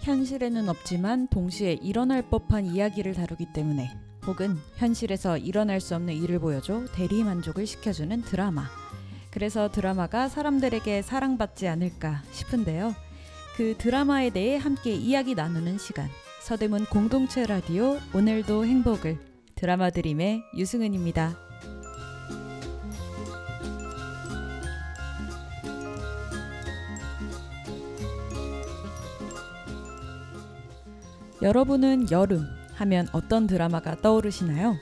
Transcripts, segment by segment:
현실에는 없지만 동시에 일어날 법한 이야기를 다루기 때문에, 혹은 현실에서 일어날 수 없는 일을 보여줘 대리만족을 시켜주는 드라마. 그래서 드라마가 사람들에게 사랑받지 않을까 싶은데요. 그 드라마에 대해 함께 이야기 나누는 시간, 서대문 공동체 라디오 오늘도 행복을, 드라마 드림의 유승은입니다. 여러분은 여름 하면 어떤 드라마가 떠오르시나요?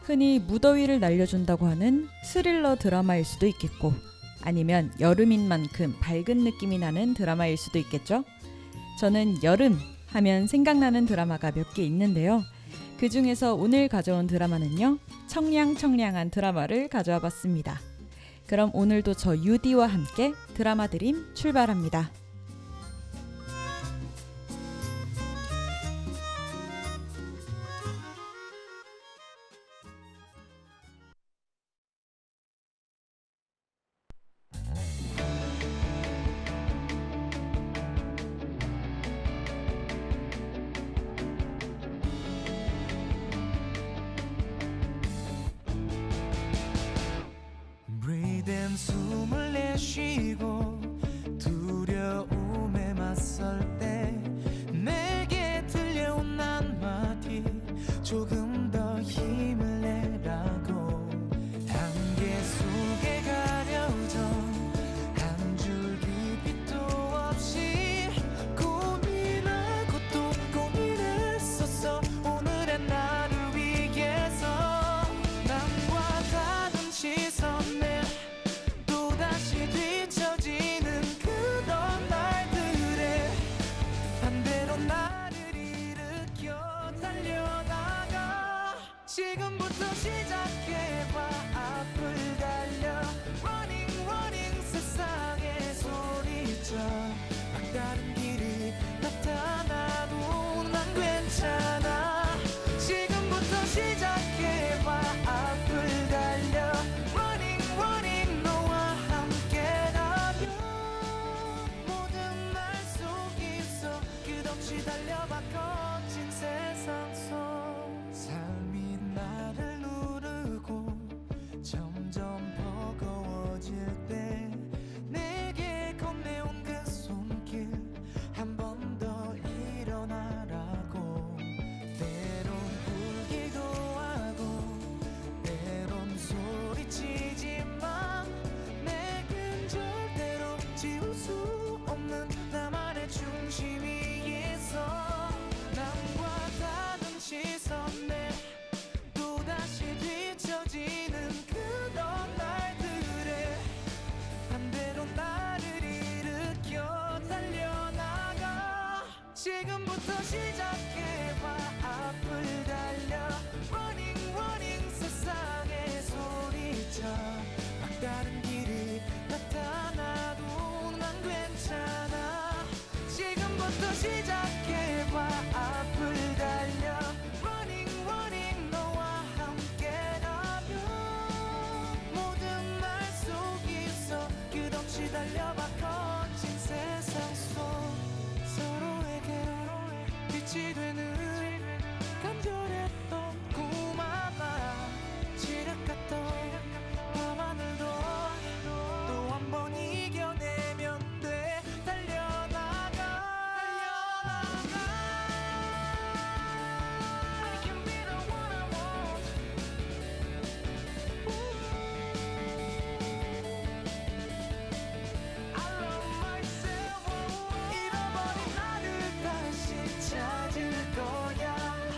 흔히 무더위를 날려준다고 하는 스릴러 드라마일 수도 있겠고, 아니면 여름인 만큼 밝은 느낌이 나는 드라마일 수도 있겠죠? 저는 여름 하면 생각나는 드라마가 몇 개 있는데요. 그 중에서 오늘 가져온 드라마는요, 청량청량한 드라마를 가져와 봤습니다. 그럼 오늘도 저 유디와 함께 드라마 드림 출발합니다. 숨을 내쉬고 두려움에 맞설 때 내게 들려온 한마디, 조금 더 힘을 내라고. 안개 속에 가려져 한 줄기 빛도 없이 고민하고 또 고민했었어. 오늘의 나를 위해서 남과 다른 시선에 또다시 뒤처지는 그런 날들에 반대로 나를 일으켜 달려나가. 지금부터 시작해봐. 앞을 달려 Running running 세상에 소리쳐. 막다른 길이 나타나도 난 괜찮아. 지금부터 시작해봐. 앞을 달려 Running running 너와 함께라면 모든 날 속에서 끝없이 달려봐. 거친 세상 속 삶이 나를 누르고 점점 버거워질 때 내게 건네온 그 손길, 한 번 더 일어나라고. 때론 울기도 하고 때론 소리치지만 내겐 절대로 지울 수 없는 나만의 중심이 있어. 남과 다른 시선에 또다시 뒤처지는 그런 날들에 반대로 나를 일으켜 달려나가. 지금부터 시작해봐. 앞을 달려 Running running 세상에 소리쳐. 막다른 길이 나타나도 난 괜찮아. 지금부터 시작해봐. 앞을 달려 Running running 너와 함께라면 모든 날 속에서 끝없이 달려봐. 거친 세상 속 서로에게 빛이 되는 간절했던 꿈 하나, 지략했던 밤하늘도 또 한 번 이겨내면 돼. 달려나가. I can be the one I want. I love myself. 잃어버린 나를 다시 찾을 거야.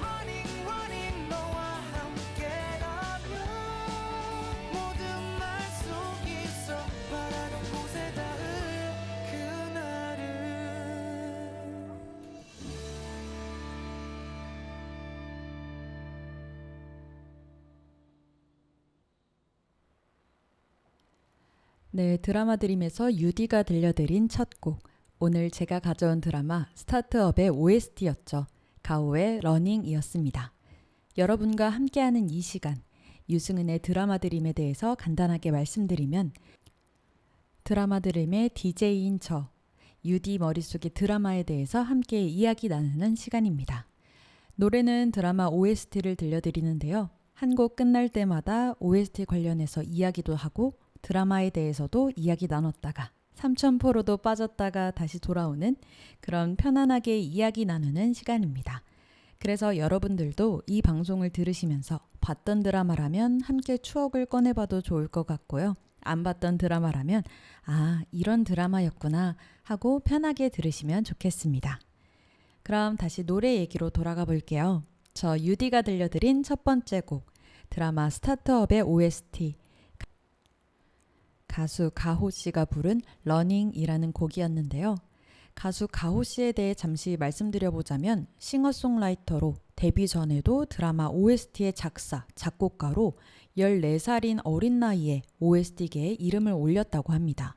Running running 너와 함께라면 모든 날 속에서 바라던 곳에 닿을 그날을. 네, 드라마 드림에서 유디가 들려드린 첫 곡, 오늘 제가 가져온 드라마 스타트업의 OST였죠. 가오의 러닝이었습니다. 여러분과 함께하는 이 시간, 유승은의 드라마 드림에 대해서 간단하게 말씀드리면 드라마 드림의 DJ인 저, 유디 머릿속의 드라마에 대해서 함께 이야기 나누는 시간입니다. 노래는 드라마 OST를 들려드리는데요. 한 곡 끝날 때마다 OST 관련해서 이야기도 하고 드라마에 대해서도 이야기 나눴다가 삼천포로도 빠졌다가 다시 돌아오는 그런 편안하게 이야기 나누는 시간입니다. 그래서 여러분들도 이 방송을 들으시면서 봤던 드라마라면 함께 추억을 꺼내봐도 좋을 것 같고요. 안 봤던 드라마라면 아, 이런 드라마였구나 하고 편하게 들으시면 좋겠습니다. 그럼 다시 노래 얘기로 돌아가 볼게요. 저 유디가 들려드린 첫 번째 곡, 드라마 스타트업의 OST, 가수 가호 씨가 부른 러닝이라는 곡이었는데요. 가수 가호 씨에 대해 잠시 말씀드려보자면 싱어송라이터로 데뷔 전에도 드라마 OST의 작사, 작곡가로 14살인 어린 나이에 OST계에 이름을 올렸다고 합니다.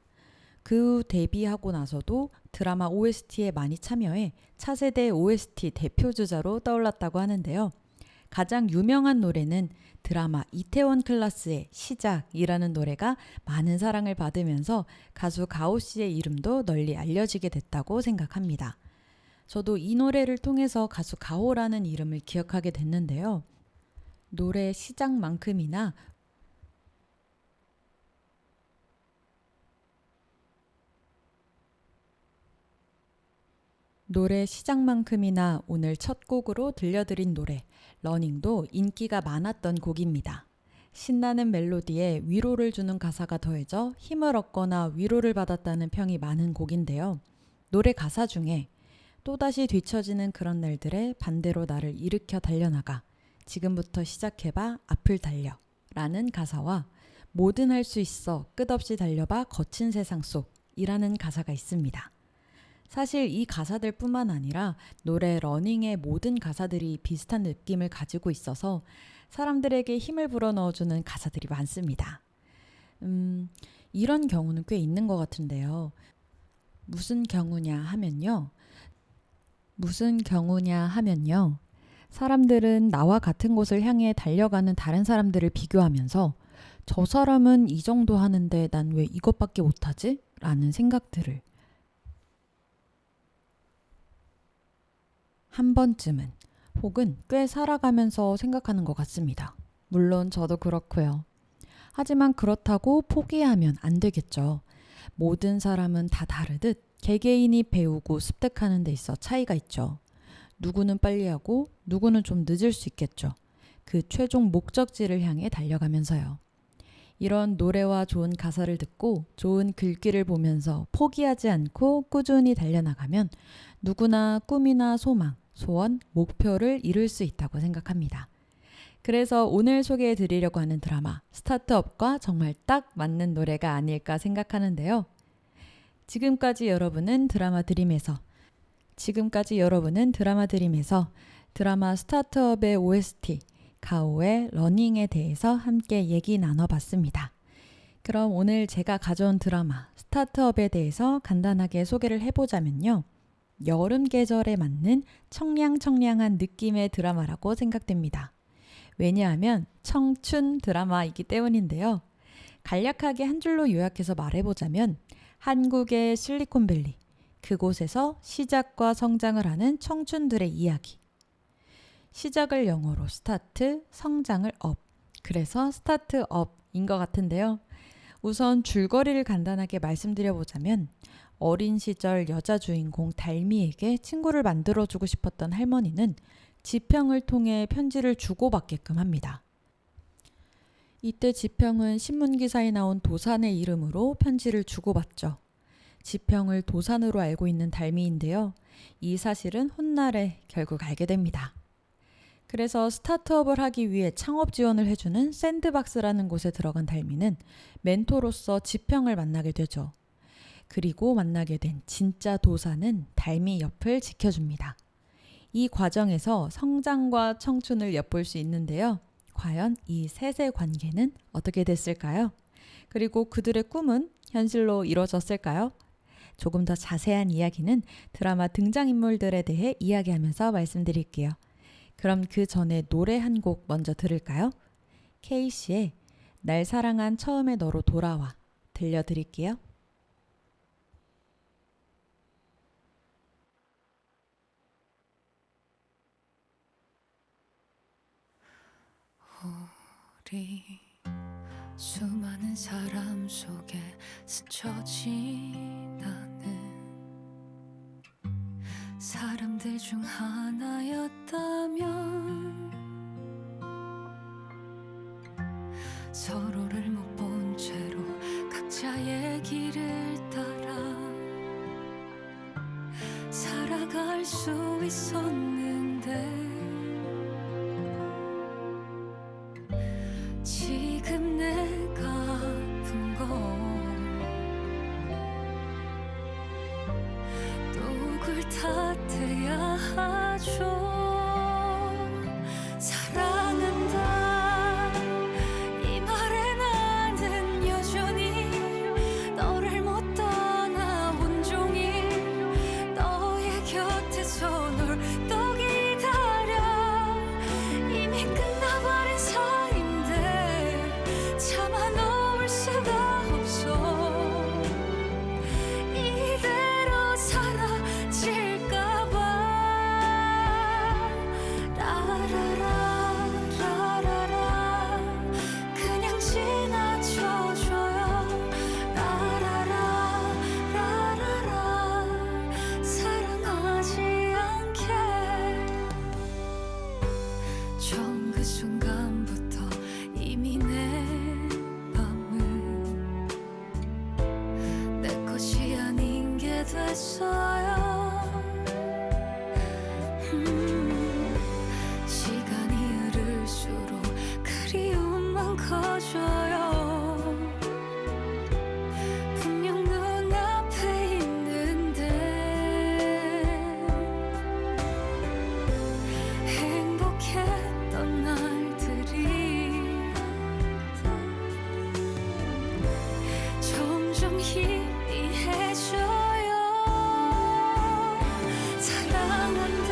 그 후 데뷔하고 나서도 드라마 OST에 많이 참여해 차세대 OST 대표주자로 떠올랐다고 하는데요. 가장 유명한 노래는 드라마 이태원 클라스의 시작이라는 노래가 많은 사랑을 받으면서 가수 가오 씨의 이름도 널리 알려지게 됐다고 생각합니다. 저도 이 노래를 통해서 가수 가오라는 이름을 기억하게 됐는데요. 노래 시작만큼이나 오늘 첫 곡으로 들려드린 노래 러닝도 인기가 많았던 곡입니다. 신나는 멜로디에 위로를 주는 가사가 더해져 힘을 얻거나 위로를 받았다는 평이 많은 곡인데요. 노래 가사 중에 또다시 뒤처지는 그런 날들에 반대로 나를 일으켜 달려나가 지금부터 시작해봐 앞을 달려 라는 가사와 뭐든 할 수 있어 끝없이 달려봐 거친 세상 속 이라는 가사가 있습니다. 사실 이 가사들 뿐만 아니라 노래 러닝의 모든 가사들이 비슷한 느낌을 가지고 있어서 사람들에게 힘을 불어넣어주는 가사들이 많습니다. 이런 경우는 꽤 있는 것 같은데요. 무슨 경우냐 하면요. 사람들은 나와 같은 곳을 향해 달려가는 다른 사람들을 비교하면서 저 사람은 이 정도 하는데 난 왜 이것밖에 못하지? 라는 생각들을 한 번쯤은 혹은 꽤 살아가면서 생각하는 것 같습니다. 물론 저도 그렇고요. 하지만 그렇다고 포기하면 안 되겠죠. 모든 사람은 다 다르듯 개개인이 배우고 습득하는 데 있어 차이가 있죠. 누구는 빨리 하고 누구는 좀 늦을 수 있겠죠. 그 최종 목적지를 향해 달려가면서요. 이런 노래와 좋은 가사를 듣고 좋은 글귀를 보면서 포기하지 않고 꾸준히 달려나가면 누구나 꿈이나 소망, 소원, 목표를 이룰 수 있다고 생각합니다. 그래서 오늘 소개해 드리려고 하는 드라마 스타트업과 정말 딱 맞는 노래가 아닐까 생각하는데요. 지금까지 여러분은 드라마 드림에서 드라마 스타트업의 OST 가오의 러닝에 대해서 함께 얘기 나눠봤습니다. 그럼 오늘 제가 가져온 드라마 스타트업에 대해서 간단하게 소개를 해보자면요. 여름 계절에 맞는 청량청량한 느낌의 드라마라고 생각됩니다. 왜냐하면 청춘 드라마이기 때문인데요. 간략하게 한 줄로 요약해서 말해보자면 한국의 실리콘밸리, 그곳에서 시작과 성장을 하는 청춘들의 이야기. 시작을 영어로 스타트, 성장을 업. 그래서 스타트업인 것 같은데요. 우선 줄거리를 간단하게 말씀드려보자면 어린 시절 여자 주인공 달미에게 친구를 만들어주고 싶었던 할머니는 지평을 통해 편지를 주고받게끔 합니다. 이때 지평은 신문기사에 나온 도산의 이름으로 편지를 주고받죠. 지평을 도산으로 알고 있는 달미인데요. 이 사실은 훗날에 결국 알게 됩니다. 그래서 스타트업을 하기 위해 창업 지원을 해주는 샌드박스라는 곳에 들어간 달미는 멘토로서 지평을 만나게 되죠. 그리고 만나게 된 진짜 도사는 달미 옆을 지켜줍니다. 이 과정에서 성장과 청춘을 엿볼 수 있는데요. 과연 이 셋의 관계는 어떻게 됐을까요? 그리고 그들의 꿈은 현실로 이루어졌을까요? 조금 더 자세한 이야기는 드라마 등장인물들에 대해 이야기하면서 말씀드릴게요. 그럼 그 전에 노래 한 곡 먼저 들을까요? 케이씨의 날 사랑한 처음의 너로 돌아와 들려드릴게요. 우리 수많은 사람 속에 스쳐 지나는 사람들 중 하나였다면 서로를 못 본 채로 각자의 길을 따라 살아갈 수 있었는데 지금 내가 아픈 건 누굴 탓해야 하죠. 사랑한다 이 말에 나는 여전히 너를 못 떠나 온종일 너의 곁에서 널 또 기다려. 이미 끝나버린 사이인데 참아 놓을 수가 없어. 이대로 사라질까봐. 라라라 라라라 그냥 지나쳐줘요. 라라라 라라라 사랑하지 않게. 처음 그 순간부터 이미 내 맘은 내 것이 아닌 게 됐어요. 시간이 흐를수록 그리움만 커져요. 분명 눈앞에 있는데 행복했던 날들이 점점 희미해져요. 사랑한다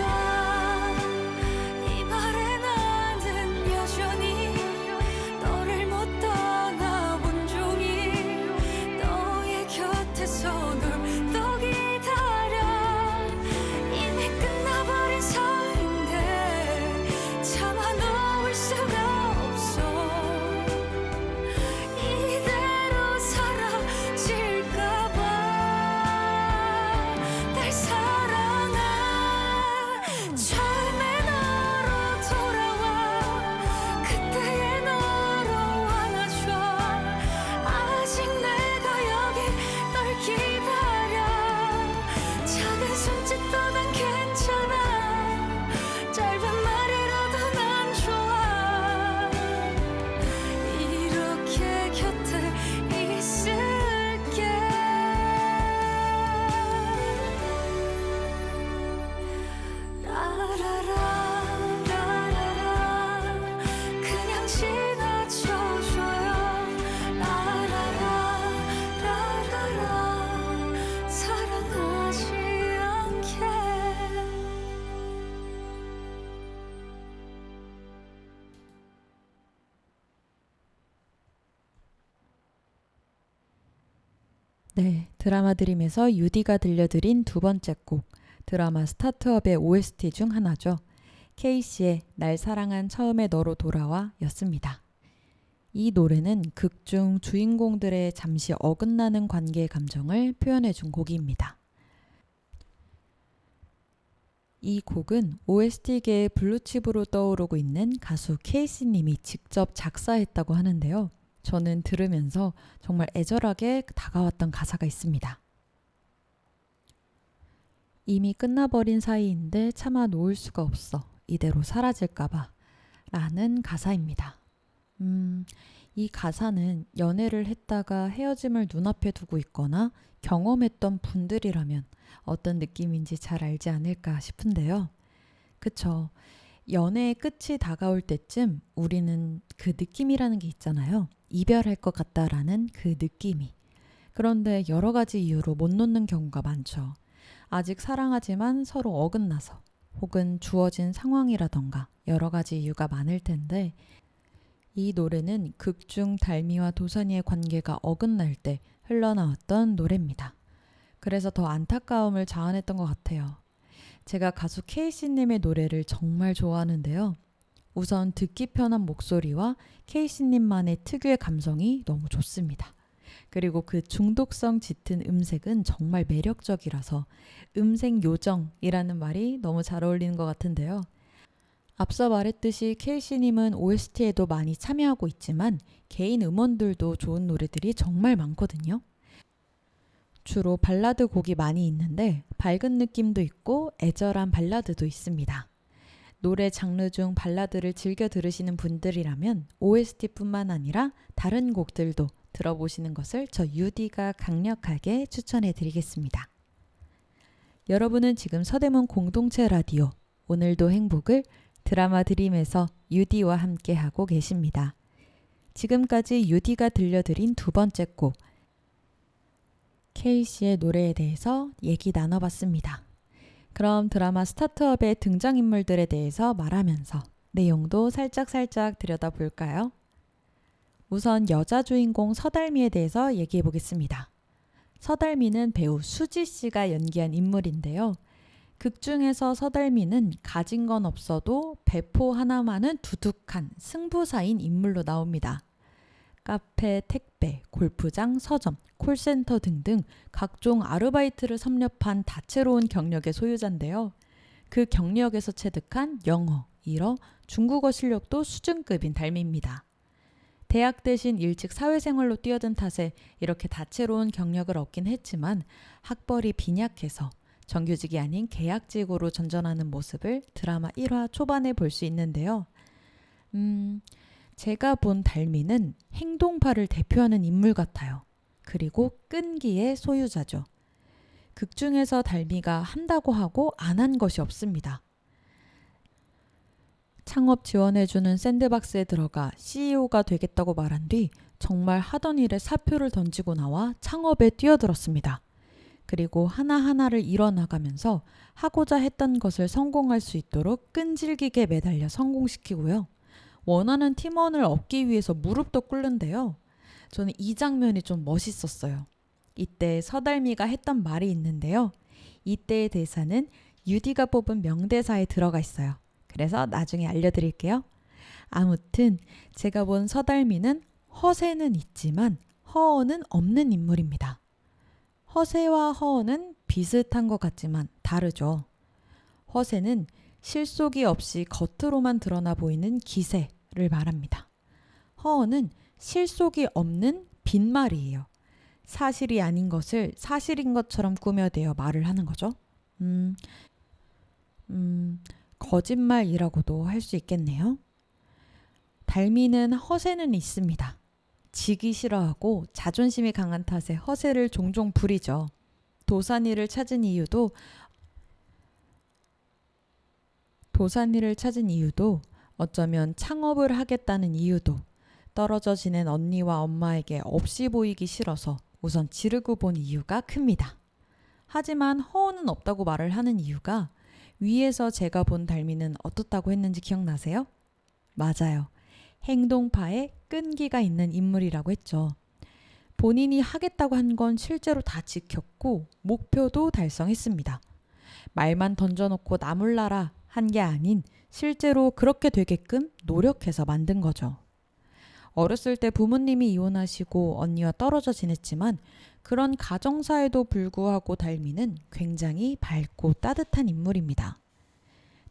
이 말에 나는 여전히 너를 못 떠나 온종일 너의 곁에서 널 또 기다려. 이미 끝나버린 사이인데 참아 놓을 수가 없어. 이대로 사라질까봐. 날 사랑한 처음에 너로 돌아와. 그때의 너로 안아줘. 아직 내가 여기 널 기다려. 작은 손짓도 난 괜찮아. 짧은 말이라도 난 좋아. 이렇게 곁에 있을게. 라라라 라라라 그냥 지나쳐줘요. 라라라 라라라 사랑하지 않게. 네, 드라마 드림에서 유디가 들려드린 두 번째 곡, 드라마 스타트업의 OST 중 하나죠. 케이씨의 날 사랑한 처음에 너로 돌아와 였습니다. 이 노래는 극 중 주인공들의 잠시 어긋나는 관계의 감정을 표현해준 곡입니다. 이 곡은 OST계의 블루칩으로 떠오르고 있는 가수 케이씨님이 직접 작사했다고 하는데요. 저는 들으면서 정말 애절하게 다가왔던 가사가 있습니다. 이미 끝나버린 사이인데 참아 놓을 수가 없어. 이대로 사라질까봐 라는 가사입니다. 이 가사는 연애를 했다가 헤어짐을 눈앞에 두고 있거나 경험했던 분들이라면 어떤 느낌인지 잘 알지 않을까 싶은데요. 그쵸. 연애의 끝이 다가올 때쯤 우리는 그 느낌이라는 게 있잖아요. 이별할 것 같다라는 그 느낌이. 그런데 여러 가지 이유로 못 놓는 경우가 많죠. 아직 사랑하지만 서로 어긋나서, 혹은 주어진 상황이라던가 여러 가지 이유가 많을 텐데 이 노래는 극중 달미와 도산이의 관계가 어긋날 때 흘러나왔던 노래입니다. 그래서 더 안타까움을 자아냈던 것 같아요. 제가 가수 케이씨님의 노래를 정말 좋아하는데요. 우선 듣기 편한 목소리와 케이씨님만의 특유의 감성이 너무 좋습니다. 그리고 그 중독성 짙은 음색은 정말 매력적이라서 음색 요정이라는 말이 너무 잘 어울리는 것 같은데요. 앞서 말했듯이 케이씨님은 OST에도 많이 참여하고 있지만 개인 음원들도 좋은 노래들이 정말 많거든요. 주로 발라드 곡이 많이 있는데 밝은 느낌도 있고 애절한 발라드도 있습니다. 노래 장르 중 발라드를 즐겨 들으시는 분들이라면 OST뿐만 아니라 다른 곡들도 들어보시는 것을 저 유디가 강력하게 추천해 드리겠습니다. 여러분은 지금 서대문 공동체 라디오 오늘도 행복을 드라마 드림에서 유디와 함께 하고 계십니다. 지금까지 유디가 들려드린 두 번째 곡 케이씨의 노래에 대해서 얘기 나눠봤습니다. 그럼 드라마 스타트업의 등장인물들에 대해서 말하면서 내용도 살짝 들여다볼까요? 우선 여자 주인공 서달미에 대해서 얘기해 보겠습니다. 서달미는 배우 수지 씨가 연기한 인물인데요. 극 중에서 서달미는 가진 건 없어도 배포 하나만은 두둑한 승부사인 인물로 나옵니다. 카페, 택배, 골프장, 서점, 콜센터 등등 각종 아르바이트를 섭렵한 다채로운 경력의 소유자인데요. 그 경력에서 체득한 영어, 일어, 중국어 실력도 수준급인 달미입니다. 대학 대신 일찍 사회생활로 뛰어든 탓에 이렇게 다채로운 경력을 얻긴 했지만 학벌이 빈약해서 정규직이 아닌 계약직으로 전전하는 모습을 드라마 1화 초반에 볼 수 있는데요. 제가 본 달미는 행동파를 대표하는 인물 같아요. 그리고 끈기의 소유자죠. 극 중에서 달미가 한다고 하고 안 한 것이 없습니다. 창업 지원해주는 샌드박스에 들어가 CEO가 되겠다고 말한 뒤 정말 하던 일에 사표를 던지고 나와 창업에 뛰어들었습니다. 그리고 하나하나를 이뤄나가면서 하고자 했던 것을 성공할 수 있도록 끈질기게 매달려 성공시키고요. 원하는 팀원을 얻기 위해서 무릎도 꿇는데요. 저는 이 장면이 좀 멋있었어요. 이때 서달미가 했던 말이 있는데요. 이때의 대사는 유디가 뽑은 명대사에 들어가 있어요. 그래서 나중에 알려드릴게요. 아무튼 제가 본 서달미는 허세는 있지만 허언은 없는 인물입니다. 허세와 허언은 비슷한 것 같지만 다르죠. 허세는 실속이 없이 겉으로만 드러나 보이는 기세를 말합니다. 허언은 실속이 없는 빈말이에요. 사실이 아닌 것을 사실인 것처럼 꾸며대어 말을 하는 거죠. 거짓말이라고도 할 수 있겠네요. 달미는 허세는 있습니다. 지기 싫어하고 자존심이 강한 탓에 허세를 종종 부리죠. 도산이를 찾은 이유도 어쩌면 창업을 하겠다는 이유도 떨어져 지낸 언니와 엄마에게 없이 보이기 싫어서 우선 지르고 본 이유가 큽니다. 하지만 허언은 없다고 말을 하는 이유가 위에서 제가 본 달미는 어떻다고 했는지 기억나세요? 맞아요. 행동파에 끈기가 있는 인물이라고 했죠. 본인이 하겠다고 한 건 실제로 다 지켰고 목표도 달성했습니다. 말만 던져놓고 나몰라라 한 게 아닌 실제로 그렇게 되게끔 노력해서 만든 거죠. 어렸을 때 부모님이 이혼하시고 언니와 떨어져 지냈지만 그런 가정사에도 불구하고 달미는 굉장히 밝고 따뜻한 인물입니다.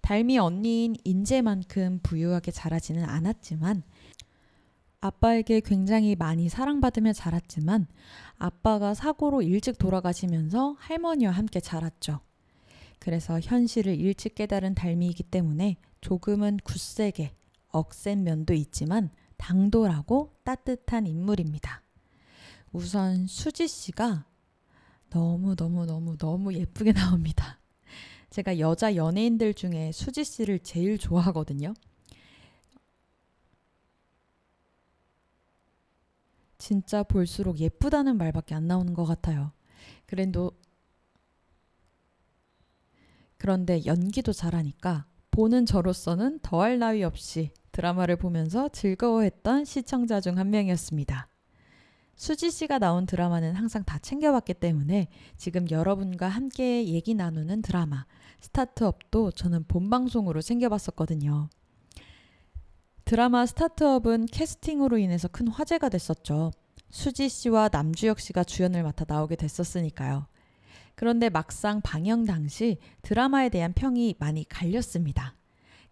달미 언니인 인재만큼 부유하게 자라지는 않았지만 아빠에게 굉장히 많이 사랑받으며 자랐지만 아빠가 사고로 일찍 돌아가시면서 할머니와 함께 자랐죠. 그래서 현실을 일찍 깨달은 달미이기 때문에 조금은 굳세게 억센 면도 있지만 당돌하고 따뜻한 인물입니다. 우선 수지 씨가 너무 예쁘게 나옵니다. 제가 여자 연예인들 중에 수지 씨를 제일 좋아하거든요. 진짜 볼수록 예쁘다는 말밖에 안 나오는 것 같아요. 그런데 연기도 잘하니까 보는 저로서는 더할 나위 없이 드라마를 보면서 즐거워했던 시청자 중 한 명이었습니다. 수지 씨가 나온 드라마는 항상 다 챙겨봤기 때문에 지금 여러분과 함께 얘기 나누는 드라마 스타트업도 저는 본방송으로 챙겨봤었거든요. 드라마 스타트업은 캐스팅으로 인해서 큰 화제가 됐었죠. 수지 씨와 남주혁 씨가 주연을 맡아 나오게 됐었으니까요. 그런데 막상 방영 당시 드라마에 대한 평이 많이 갈렸습니다.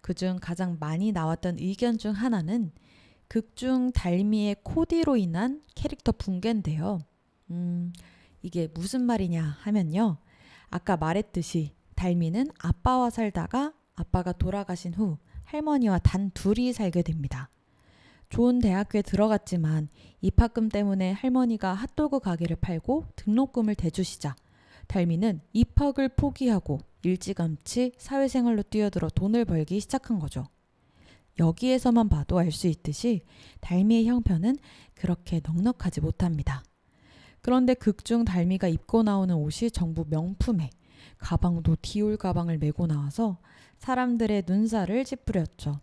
그중 가장 많이 나왔던 의견 중 하나는 극중 달미의 코디로 인한 캐릭터 붕괴인데요. 이게 무슨 말이냐 하면요. 아까 말했듯이 달미는 아빠와 살다가 아빠가 돌아가신 후 할머니와 단 둘이 살게 됩니다. 좋은 대학교에 들어갔지만 입학금 때문에 할머니가 핫도그 가게를 팔고 등록금을 대주시자 달미는 입학을 포기하고 일찌감치 사회생활로 뛰어들어 돈을 벌기 시작한 거죠. 여기에서만 봐도 알 수 있듯이 달미의 형편은 그렇게 넉넉하지 못합니다. 그런데 극중 달미가 입고 나오는 옷이 전부 명품에 가방도 디올 가방을 메고 나와서 사람들의 눈살을 찌푸렸죠.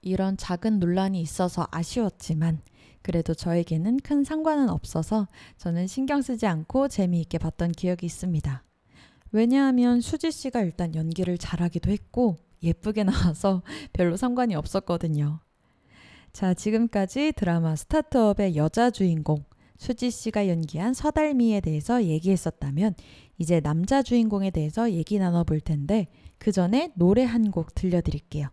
이런 작은 논란이 있어서 아쉬웠지만 그래도 저에게는 큰 상관은 없어서 저는 신경 쓰지 않고 재미있게 봤던 기억이 있습니다. 왜냐하면 수지 씨가 일단 연기를 잘하기도 했고 예쁘게 나와서 별로 상관이 없었거든요. 자, 지금까지 드라마 스타트업의 여자 주인공 수지 씨가 연기한 서달미에 대해서 얘기했었다면 이제 남자 주인공에 대해서 얘기 나눠볼 텐데 그 전에 노래 한 곡 들려드릴게요.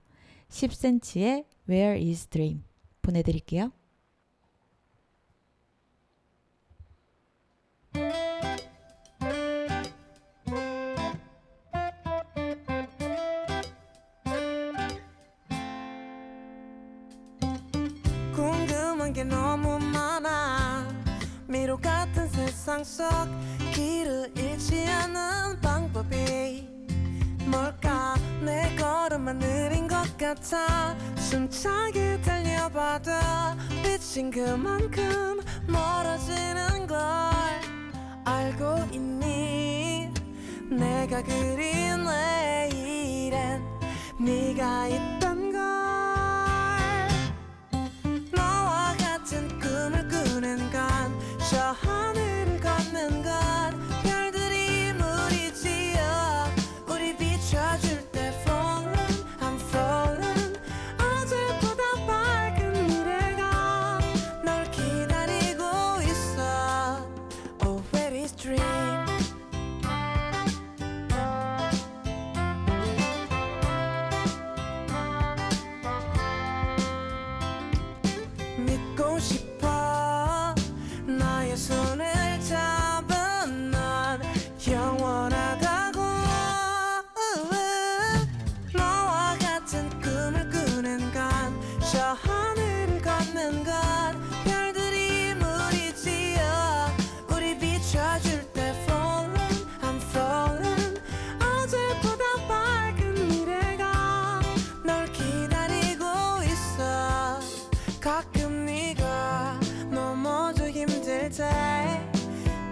10cm의 Where is Dream 보내드릴게요. 궁금한 게 너무 많아 미로 같은 세상 속 길을 잃지 않는 방법이 뭘까 내 걸음만 느린 것 같아 숨차게 달려봐도 빛인 그만큼 멀어지는 걸 알고 있니 내가 그린 내일엔 네가 있단 걸 너와 같은 꿈을 꾸는 건 저 하늘을 걷는 건 별들이 무리지어 우리 비춰줄 때 falling I'm falling 어제보다 밝은 미래가 널 기다리고 있어 Oh where is dream 믿고 싶어 나의 손을 잡은 넌 영원하다고 너와 같은 꿈을 꾸는 건 저 하늘을 걷는 건 별들이 무리지어 우리 비춰줄 때 falling I'm falling 어제보다 밝은 미래가 널 기다리고 있어 가끔 네가 넘어져 힘들 때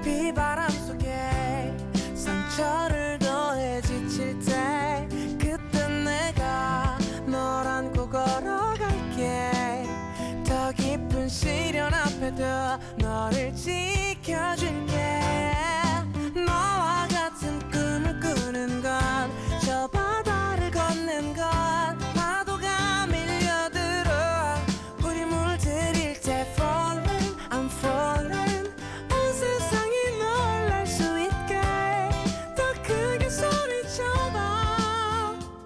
비바람 속에 상처를 더해 지칠 때 그때 내가 널 안고 걸어갈게 더 깊은 시련 앞에도 너를 지켜줄게 너와 같은 꿈을 꾸는 건 저 바다를 걷는 건 파도가 밀려들어 우리 물들일 때 falling I'm falling 온 세상이 놀랄 수 있게 더 크게 소리쳐봐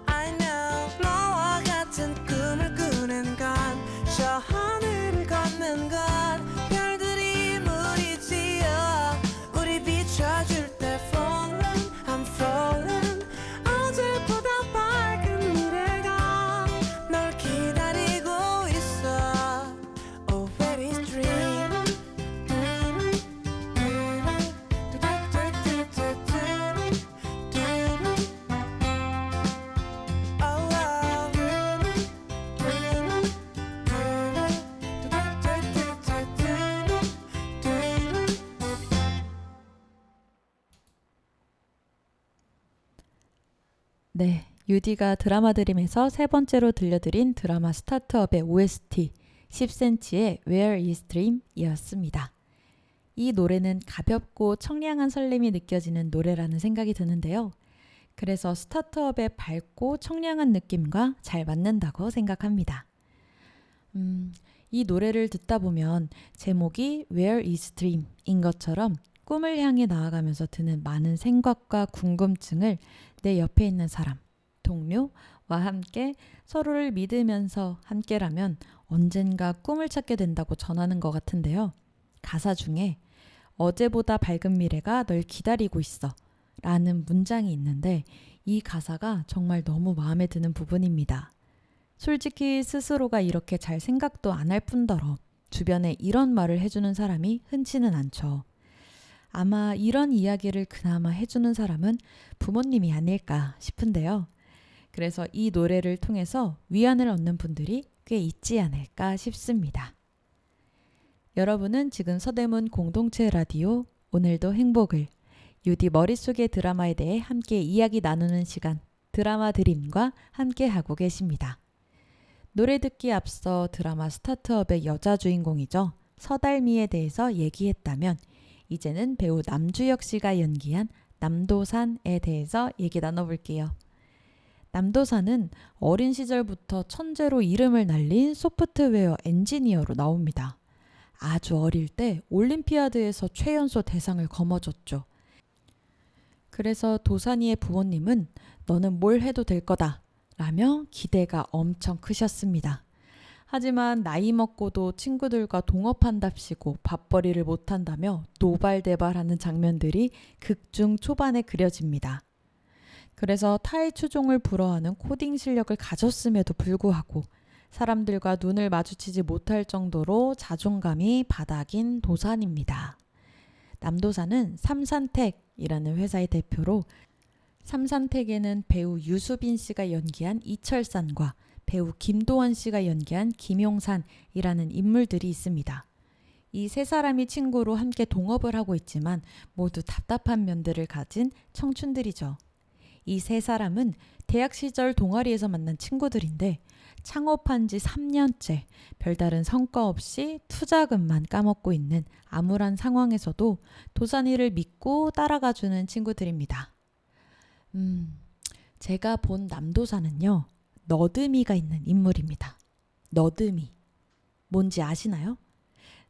I know 너와 같은 꿈을 꾸는 건 저 하늘을 걷는 건 별들이 무리지어 네, 유디가 드라마 드림에서 세 번째로 들려드린 드라마 스타트업의 OST 10cm의 Where is Dream 이었습니다. 이 노래는 가볍고 청량한 설렘이 느껴지는 노래라는 생각이 드는데요. 그래서 스타트업의 밝고 청량한 느낌과 잘 맞는다고 생각합니다. 이 노래를 듣다 보면 제목이 Where is Dream 인 것처럼 꿈을 향해 나아가면서 드는 많은 생각과 궁금증을 내 옆에 있는 사람, 동료와 함께 서로를 믿으면서 함께라면 언젠가 꿈을 찾게 된다고 전하는 것 같은데요. 가사 중에 어제보다 밝은 미래가 널 기다리고 있어 라는 문장이 있는데 이 가사가 정말 너무 마음에 드는 부분입니다. 솔직히 스스로가 이렇게 잘 생각도 안 할 뿐더러 주변에 이런 말을 해주는 사람이 흔치는 않죠. 아마 이런 이야기를 그나마 해주는 사람은 부모님이 아닐까 싶은데요. 그래서 이 노래를 통해서 위안을 얻는 분들이 꽤 있지 않을까 싶습니다. 여러분은 지금 서대문 공동체 라디오 오늘도 행복을 유디 머릿속의 드라마에 대해 함께 이야기 나누는 시간 드라마 드림과 함께 하고 계십니다. 노래 듣기 앞서 드라마 스타트업의 여자 주인공이죠. 서달미에 대해서 얘기했다면 이제는 배우 남주혁 씨가 연기한 남도산에 대해서 얘기 나눠볼게요. 남도산은 어린 시절부터 천재로 이름을 날린 소프트웨어 엔지니어로 나옵니다. 아주 어릴 때 올림피아드에서 최연소 대상을 거머쥐었죠. 그래서 도산이의 부모님은 너는 뭘 해도 될 거다 라며 기대가 엄청 크셨습니다. 하지만 나이 먹고도 친구들과 동업한답시고 밥벌이를 못한다며 노발대발하는 장면들이 극중 초반에 그려집니다. 그래서 타의 추종을 불허하는 코딩 실력을 가졌음에도 불구하고 사람들과 눈을 마주치지 못할 정도로 자존감이 바닥인 도산입니다. 남도산은 삼산텍이라는 회사의 대표로 삼산텍에는 배우 유수빈 씨가 연기한 이철산과 배우 김도원 씨가 연기한 김용산이라는 인물들이 있습니다. 이 세 사람이 친구로 함께 동업을 하고 있지만 모두 답답한 면들을 가진 청춘들이죠. 이 세 사람은 대학 시절 동아리에서 만난 친구들인데 창업한 지 3년째 별다른 성과 없이 투자금만 까먹고 있는 암울한 상황에서도 도산이를 믿고 따라가주는 친구들입니다. 제가 본 남도산은요. 너드미가 있는 인물입니다. 너드미. 뭔지 아시나요?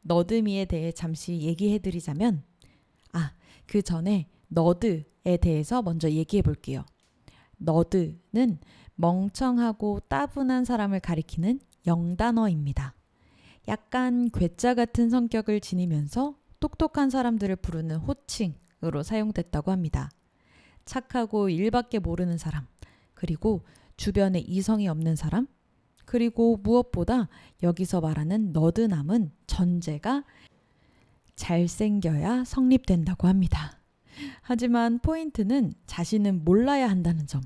너드미에 대해 잠시 얘기해드리자면 그 전에 너드에 대해서 먼저 얘기해 볼게요. 너드는 멍청하고 따분한 사람을 가리키는 영단어입니다. 약간 괴짜 같은 성격을 지니면서 똑똑한 사람들을 부르는 호칭으로 사용됐다고 합니다. 착하고 일밖에 모르는 사람, 그리고 주변에 이성이 없는 사람, 그리고 무엇보다 여기서 말하는 너드남은 전제가 잘생겨야 성립된다고 합니다. 하지만 포인트는 자신은 몰라야 한다는 점.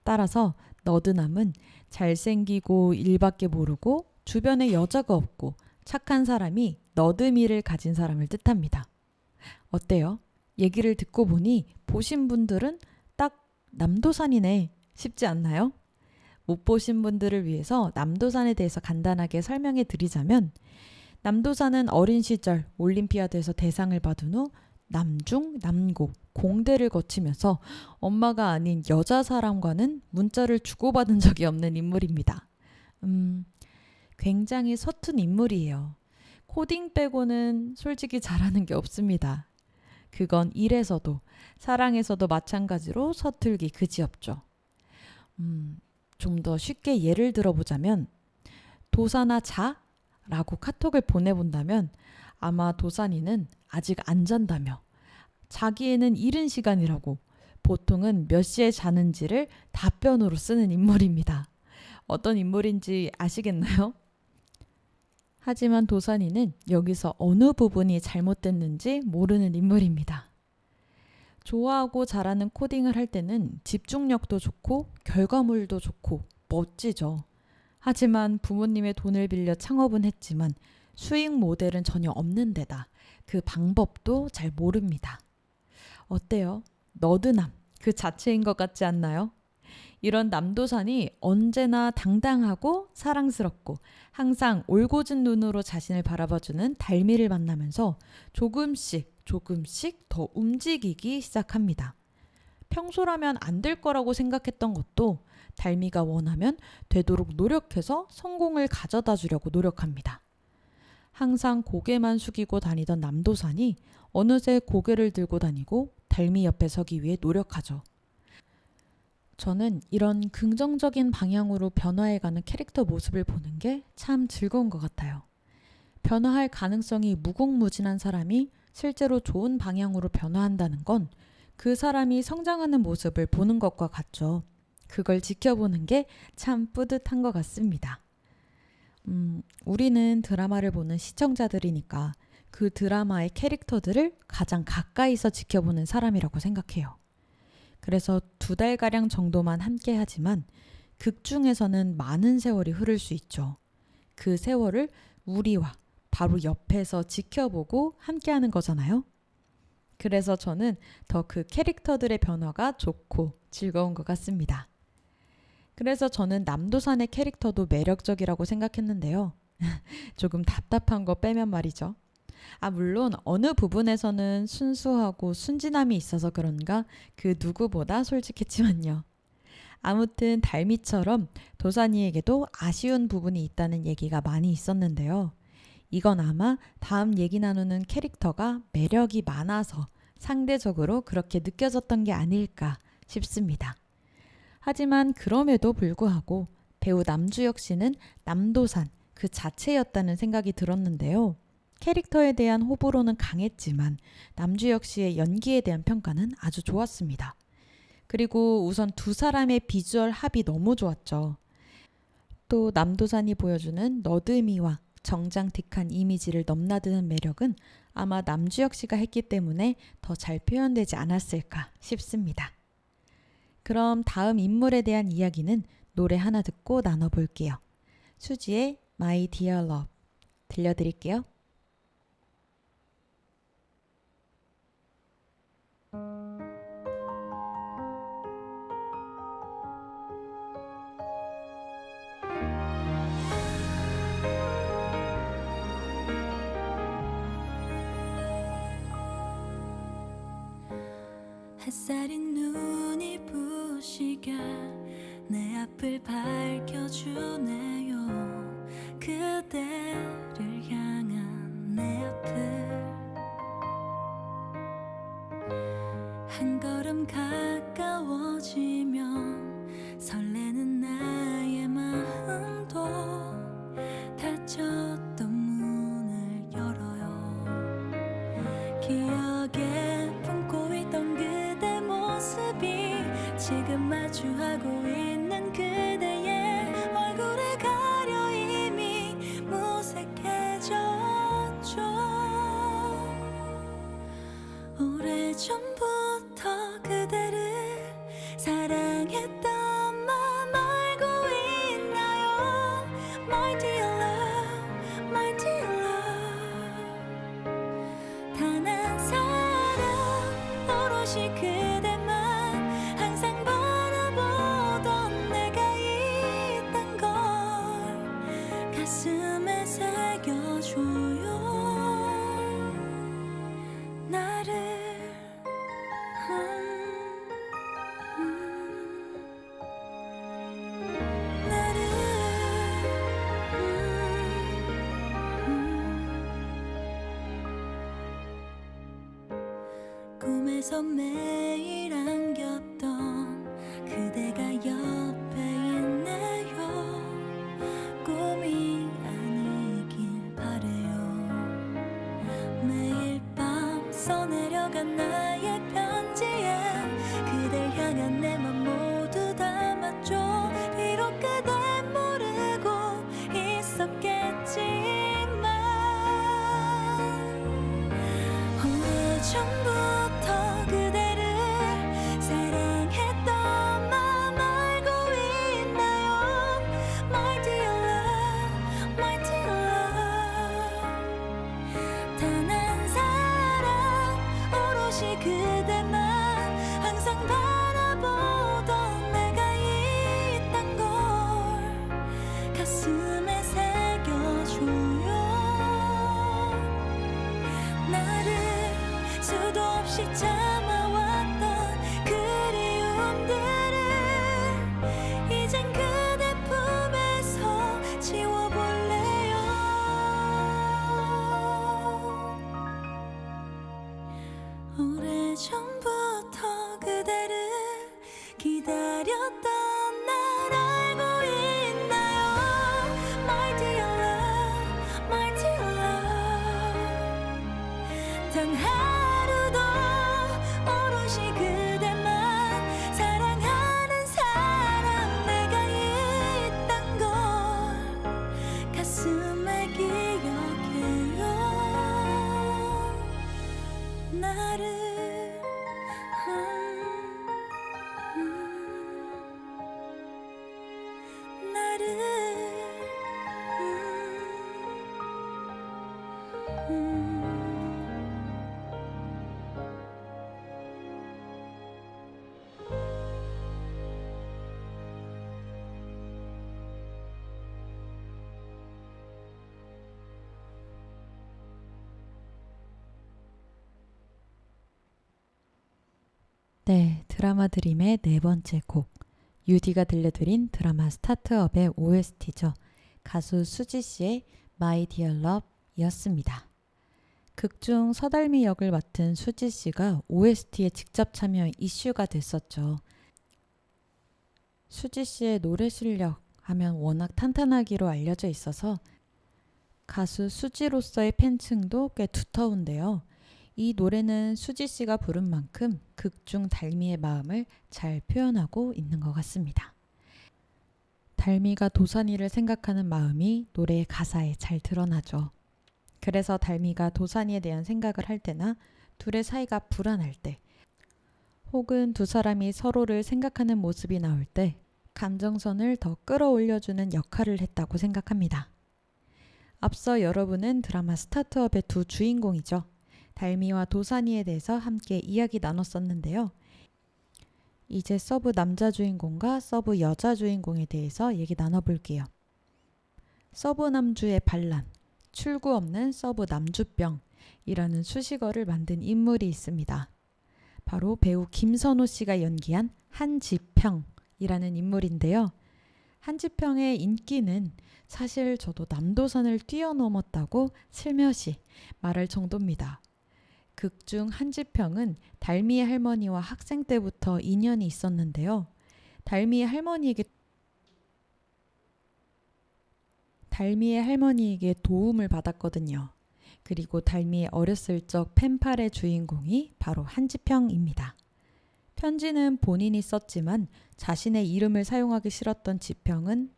따라서 너드남은 잘생기고 일밖에 모르고 주변에 여자가 없고 착한 사람이 너드미를 가진 사람을 뜻합니다. 어때요? 얘기를 듣고 보니 보신 분들은 딱 남도산이네 싶지 않나요? 못 보신 분들을 위해서 남도산에 대해서 간단하게 설명해 드리자면 남도산은 어린 시절 올림피아드에서 대상을 받은 후 남중, 남고, 공대를 거치면서 엄마가 아닌 여자 사람과는 문자를 주고받은 적이 없는 인물입니다. 굉장히 서툰 인물이에요. 코딩 빼고는 솔직히 잘하는 게 없습니다. 그건 일에서도 사랑에서도 마찬가지로 서툴기 그지없죠. 좀 더 쉽게 예를 들어보자면 도산아 자? 라고 카톡을 보내본다면 아마 도산이는 아직 안 잔다며 자기에는 이른 시간이라고 보통은 몇 시에 자는지를 답변으로 쓰는 인물입니다. 어떤 인물인지 아시겠나요? 하지만 도산이는 여기서 어느 부분이 잘못됐는지 모르는 인물입니다. 좋아하고 잘하는 코딩을 할 때는 집중력도 좋고 결과물도 좋고 멋지죠. 하지만 부모님의 돈을 빌려 창업은 했지만 수익 모델은 전혀 없는 데다 그 방법도 잘 모릅니다. 어때요? 너드남 그 자체인 것 같지 않나요? 이런 남도산이 언제나 당당하고 사랑스럽고 항상 올곧은 눈으로 자신을 바라봐주는 달미를 만나면서 조금씩 더 움직이기 시작합니다. 평소라면 안 될 거라고 생각했던 것도 달미가 원하면 되도록 노력해서 성공을 가져다 주려고 노력합니다. 항상 고개만 숙이고 다니던 남도산이 어느새 고개를 들고 다니고 달미 옆에 서기 위해 노력하죠. 저는 이런 긍정적인 방향으로 변화해가는 캐릭터 모습을 보는 게 참 즐거운 것 같아요. 변화할 가능성이 무궁무진한 사람이 실제로 좋은 방향으로 변화한다는 건 그 사람이 성장하는 모습을 보는 것과 같죠. 그걸 지켜보는 게 참 뿌듯한 것 같습니다. 우리는 드라마를 보는 시청자들이니까 그 드라마의 캐릭터들을 가장 가까이서 지켜보는 사람이라고 생각해요. 그래서 2달가량 정도만 함께 하지만 극 중에서는 많은 세월이 흐를 수 있죠. 그 세월을 우리와 바로 옆에서 지켜보고 함께하는 거잖아요. 그래서 저는 더 그 캐릭터들의 변화가 좋고 즐거운 것 같습니다. 그래서 저는 남도산의 캐릭터도 매력적이라고 생각했는데요. 조금 답답한 거 빼면 말이죠. 물론 어느 부분에서는 순수하고 순진함이 있어서 그런가 그 누구보다 솔직했지만요. 아무튼 달미처럼 도산이에게도 아쉬운 부분이 있다는 얘기가 많이 있었는데요. 이건 아마 다음 얘기 나누는 캐릭터가 매력이 많아서 상대적으로 그렇게 느껴졌던 게 아닐까 싶습니다. 하지만 그럼에도 불구하고 배우 남주혁 씨는 남도산 그 자체였다는 생각이 들었는데요. 캐릭터에 대한 호불호는 강했지만 남주혁 씨의 연기에 대한 평가는 아주 좋았습니다. 그리고 우선 두 사람의 비주얼 합이 너무 좋았죠. 또 남도산이 보여주는 너드미와 정장틱한 이미지를 넘나드는 매력은 아마 남주혁 씨가 했기 때문에 더 잘 표현되지 않았을까 싶습니다. 그럼 다음 인물에 대한 이야기는 노래 하나 듣고 나눠볼게요. 수지의 My Dear Love 들려드릴게요. 햇살이 눈이 부시게 내 앞을 밝혀주네요. 그대를 향한 내 앞을 한 걸음 가까워지면 설레는 나의 마음도 닫혔던 문을 열어요. 기억에 품고 있던 그대 모습이 지금 마주하고 있는 그대의 얼굴에 가려 이미 무색해졌죠. 오래전부터 그대를 사랑했던 맘 알고 있나요? My dear love, my dear love. 단 한 사람 오롯이 그대만 항상 바라보던 내가 있단 걸 가슴에 새겨줘요. 나를 나를 꿈에서 매일 안겼던 그대가 옆에 있네요. 꿈이 아니길 바래요. 매일 밤 써내려간 나의 편지에 그댈 향한 내 맘 모두 담았죠. 비록 그댄 모르고 있었겠지만 오래전부터 그대를 기다렸던 날 알고 있나요? My dear love, my dear love. 단 하루도 오롯이 그대만 사랑하는 사람 내가 있단 걸 가슴에 기억해요. 나를 네, 드라마 드림의 네 번째 곡 유디가 들려드린 드라마 스타트업의 OST죠. 가수 수지 씨의 My Dear Love 이었습니다. 극중 서달미 역을 맡은 수지 씨가 OST에 직접 참여 이슈가 됐었죠. 수지 씨의 노래 실력 하면 워낙 탄탄하기로 알려져 있어서 가수 수지로서의 팬층도 꽤 두터운데요. 이 노래는 수지 씨가 부른 만큼 극중 달미의 마음을 잘 표현하고 있는 것 같습니다. 달미가 도산이를 생각하는 마음이 노래의 가사에 잘 드러나죠. 그래서 달미가 도산이에 대한 생각을 할 때나 둘의 사이가 불안할 때 혹은 두 사람이 서로를 생각하는 모습이 나올 때 감정선을 더 끌어올려주는 역할을 했다고 생각합니다. 앞서 여러분은 드라마 스타트업의 두 주인공이죠. 달미와 도산이에 대해서 함께 이야기 나눴었는데요. 이제 서브 남자 주인공과 서브 여자 주인공에 대해서 얘기 나눠볼게요. 서브 남주의 반란, 출구 없는 서브 남주병이라는 수식어를 만든 인물이 있습니다. 바로 배우 김선호 씨가 연기한 한지평이라는 인물인데요. 한지평의 인기는 사실 저도 남도산을 뛰어넘었다고 슬며시 말할 정도입니다. 극중 한지평은 달미의 할머니와 학생 때부터 인연이 있었는데요. 달미의 할머니에게 도움을 받았거든요. 그리고 달미의 어렸을 적 펜팔의 주인공이 바로 한지평입니다. 편지는 본인이 썼지만 자신의 이름을 사용하기 싫었던 지평은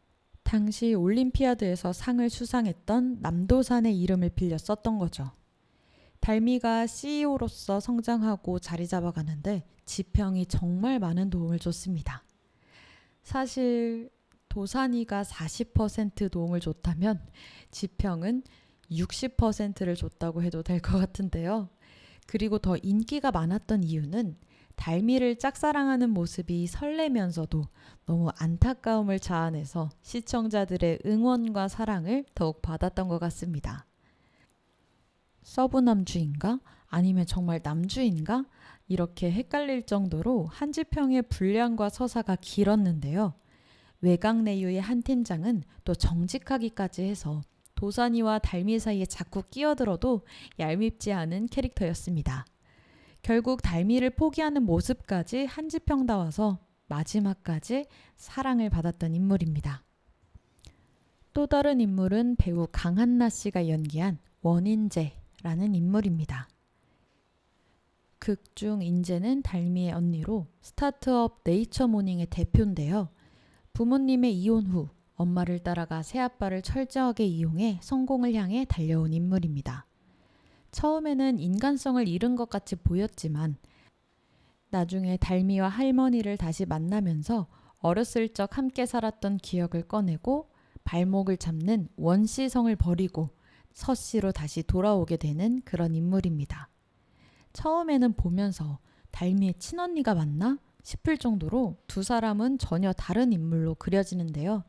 당시 올림피아드에서 상을 수상했던 남도산의 이름을 빌려 썼던 거죠. 달미가 CEO로서 성장하고 자리 잡아가는데 지평이 정말 많은 도움을 줬습니다. 사실 도산이가 40% 도움을 줬다면 지평은 60%를 줬다고 해도 될 것 같은데요. 그리고 더 인기가 많았던 이유는 달미를 짝사랑하는 모습이 설레면서도 너무 안타까움을 자아내서 시청자들의 응원과 사랑을 더욱 받았던 것 같습니다. 서브 남주인가? 아니면 정말 남주인가? 이렇게 헷갈릴 정도로 한지평의 분량과 서사가 길었는데요. 외곽 내유의 한 팀장은 또 정직하기까지 해서 도산이와 달미 사이에 자꾸 끼어들어도 얄밉지 않은 캐릭터였습니다. 결국 달미를 포기하는 모습까지 한지평다워서 마지막까지 사랑을 받았던 인물입니다. 또 다른 인물은 배우 강한나 씨가 연기한 원인재라는 인물입니다. 극중 인재는 달미의 언니로 스타트업 네이처모닝의 대표인데요. 부모님의 이혼 후 엄마를 따라가 새아빠를 철저하게 이용해 성공을 향해 달려온 인물입니다. 처음에는 인간성을 잃은 것 같이 보였지만 나중에 달미와 할머니를 다시 만나면서 어렸을 적 함께 살았던 기억을 꺼내고 발목을 잡는 원시성을 버리고 서씨로 다시 돌아오게 되는 그런 인물입니다. 처음에는 보면서 달미의 친언니가 맞나 싶을 정도로 두 사람은 전혀 다른 인물로 그려지는데요.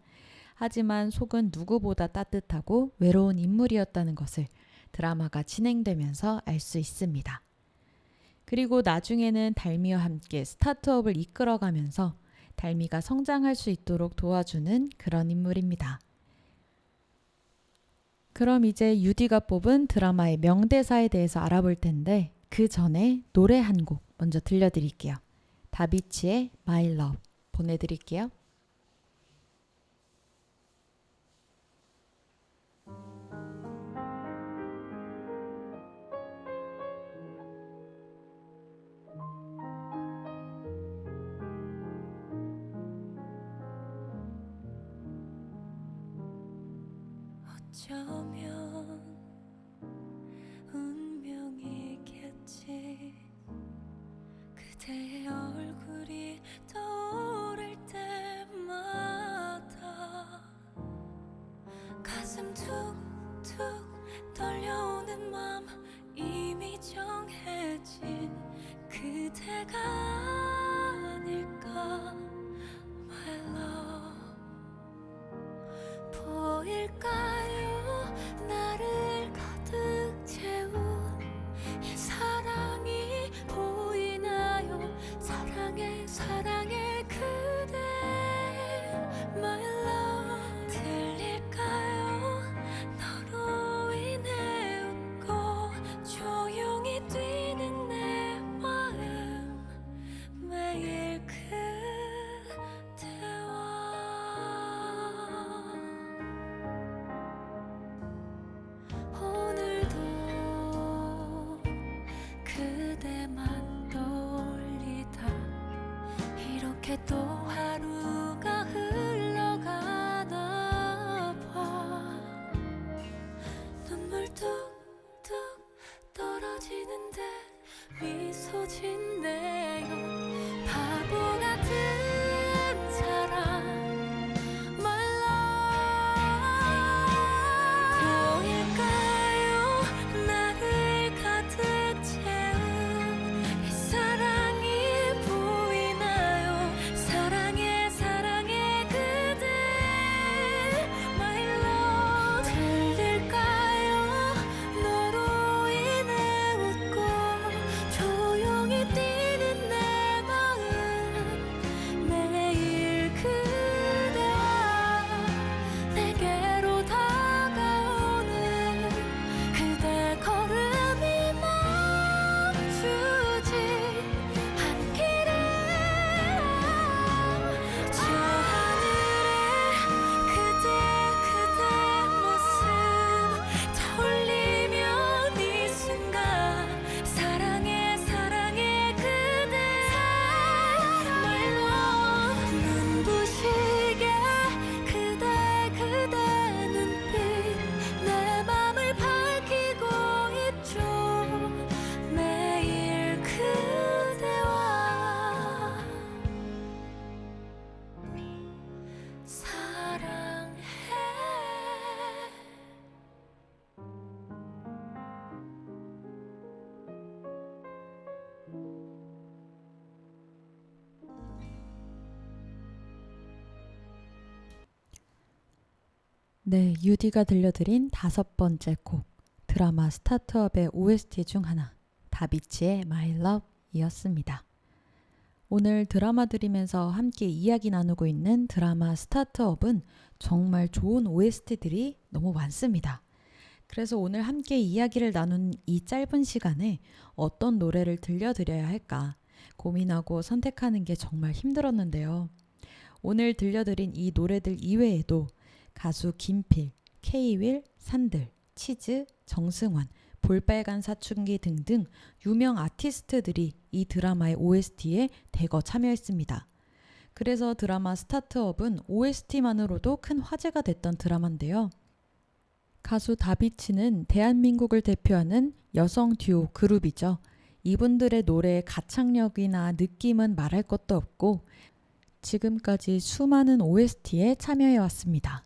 하지만 속은 누구보다 따뜻하고 외로운 인물이었다는 것을 드라마가 진행되면서 알 수 있습니다. 그리고 나중에는 달미와 함께 스타트업을 이끌어가면서 달미가 성장할 수 있도록 도와주는 그런 인물입니다. 그럼 이제 유디가 뽑은 드라마의 명대사에 대해서 알아볼 텐데 그 전에 노래 한 곡 먼저 들려드릴게요. 다비치의 My Love. 보내드릴게요. 어쩌면 운명이겠지. 그대의 얼굴이 떠오를 때마다 가슴 툭툭 떨려오는 맘 이미 정해진 그대가 아닐까 My love. 보일까요 나를 가득 채운 이 사랑이 보이나요 사랑해 사랑해 그대 My love. 들릴까요 너로 인해 웃고 조용히 뛰는 내 마음 매일 그대와 오늘도 그대만 떠올리다 이렇게 또 하루가 흘러가나 봐. 눈물 뚝뚝 떨어지는데 미소 짓네요. 바보 같은 사랑 My love. 보일까요 나를 가득 채운 이 사랑이 보이나요 사랑해 사랑해 그대 My love. 들릴까요 너로 인해 웃고 조용히 뛰는 내 마음 매일 그대와 내게로 다가오는 그대 걸음이 멈추지 않기를. 저 하늘에 그대 모습 떠올리면 이 순간 사랑해 사랑해 그대 My love. 눈부시게 그대 눈빛 내 맘을 밝히고 있죠. 매일 그대와 사랑해. 네, 유디가 들려드린 5번째 곡, 드라마 스타트업의 OST 중 하나, 다비치의 My Love 이었습니다. 오늘 드라마 들으면서 함께 이야기 나누고 있는 드라마 스타트업은 정말 좋은 OST들이 너무 많습니다. 그래서 오늘 함께 이야기를 나눈 이 짧은 시간에 어떤 노래를 들려드려야 할까 고민하고 선택하는 게 정말 힘들었는데요. 오늘 들려드린 이 노래들 이외에도 가수 김필, K-윌, 산들, 치즈, 정승환, 볼빨간 사춘기 등등 유명 아티스트들이 이 드라마의 OST에 대거 참여했습니다. 그래서 드라마 스타트업은 OST만으로도 큰 화제가 됐던 드라마인데요. 가수 다비치는 대한민국을 대표하는 여성 듀오 그룹이죠. 이분들의 노래의 가창력이나 느낌은 말할 것도 없고 지금까지 수많은 OST에 참여해왔습니다.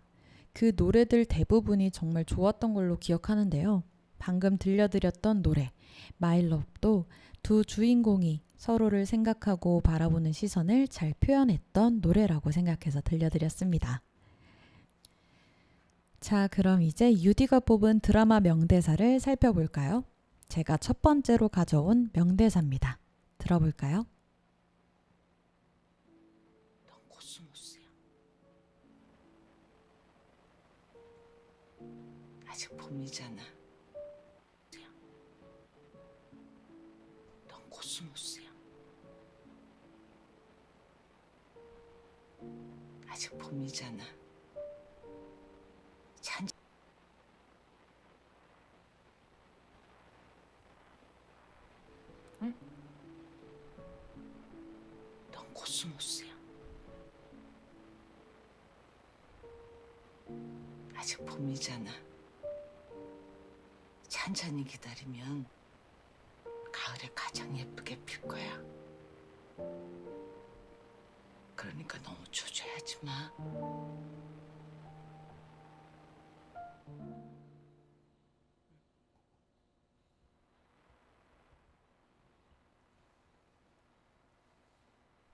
그 노래들 대부분이 정말 좋았던 걸로 기억하는데요. 방금 들려드렸던 노래 My Love도 두 주인공이 서로를 생각하고 바라보는 시선을 잘 표현했던 노래라고 생각해서 들려드렸습니다. 자, 그럼 이제 유디가 뽑은 드라마 명대사를 살펴볼까요? 제가 첫 번째로 가져온 명대사입니다. 들어볼까요? 넌 코스모스야. 아직 봄이잖아. 넌 코스모스야. 아직 봄이잖아. 잔 응? 넌 코스모스야. 아직 봄이잖아. 천천히 기다리면 가을에 가장 예쁘게 필 거야. 그러니까 너무 초조해하지 마.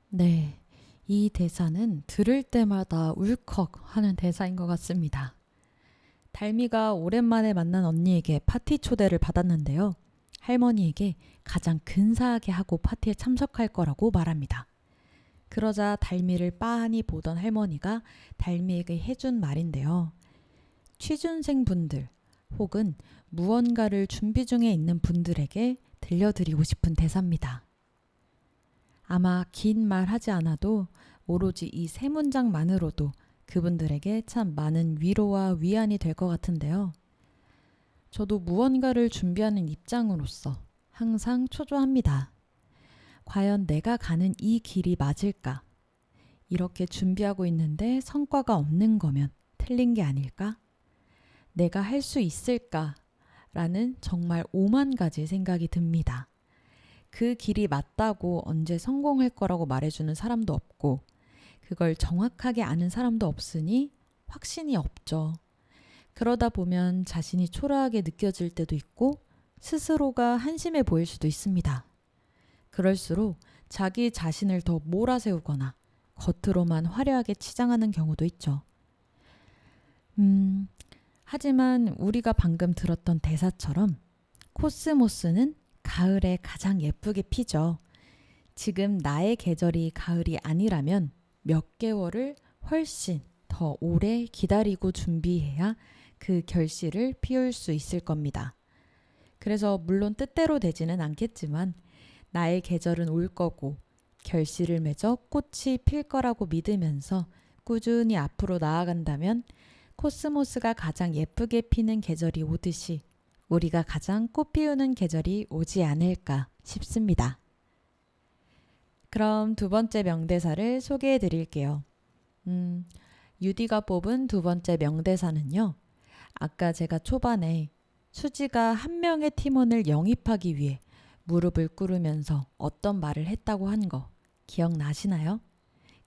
네, 이 대사는 들을 때마다 울컥 하는 대사인 것 같습니다. 달미가 오랜만에 만난 언니에게 파티 초대를 받았는데요. 할머니에게 가장 근사하게 하고 파티에 참석할 거라고 말합니다. 그러자 달미를 빤히 보던 할머니가 달미에게 해준 말인데요. 취준생 분들 혹은 무언가를 준비 중에 있는 분들에게 들려드리고 싶은 대사입니다. 아마 긴 말 하지 않아도 오로지 이 세 문장만으로도 그분들에게 참 많은 위로와 위안이 될 것 같은데요. 저도 무언가를 준비하는 입장으로서 항상 초조합니다. 과연 내가 가는 이 길이 맞을까? 이렇게 준비하고 있는데 성과가 없는 거면 틀린 게 아닐까? 내가 할 수 있을까? 라는 정말 오만 가지 생각이 듭니다. 그 길이 맞다고 언제 성공할 거라고 말해주는 사람도 없고 그걸 정확하게 아는 사람도 없으니 확신이 없죠. 그러다 보면 자신이 초라하게 느껴질 때도 있고 스스로가 한심해 보일 수도 있습니다. 그럴수록 자기 자신을 더 몰아세우거나 겉으로만 화려하게 치장하는 경우도 있죠. 하지만 우리가 방금 들었던 대사처럼 코스모스는 가을에 가장 예쁘게 피죠. 지금 나의 계절이 가을이 아니라면 몇 개월을 훨씬 더 오래 기다리고 준비해야 그 결실을 피울 수 있을 겁니다. 그래서 물론 뜻대로 되지는 않겠지만 나의 계절은 올 거고 결실을 맺어 꽃이 필 거라고 믿으면서 꾸준히 앞으로 나아간다면 코스모스가 가장 예쁘게 피는 계절이 오듯이 우리가 가장 꽃 피우는 계절이 오지 않을까 싶습니다. 그럼 두 번째 명대사를 소개해 드릴게요. 유디가 뽑은 두 번째 명대사는요. 아까 제가 초반에 수지가 한 명의 팀원을 영입하기 위해 무릎을 꿇으면서 어떤 말을 했다고 한 거 기억나시나요?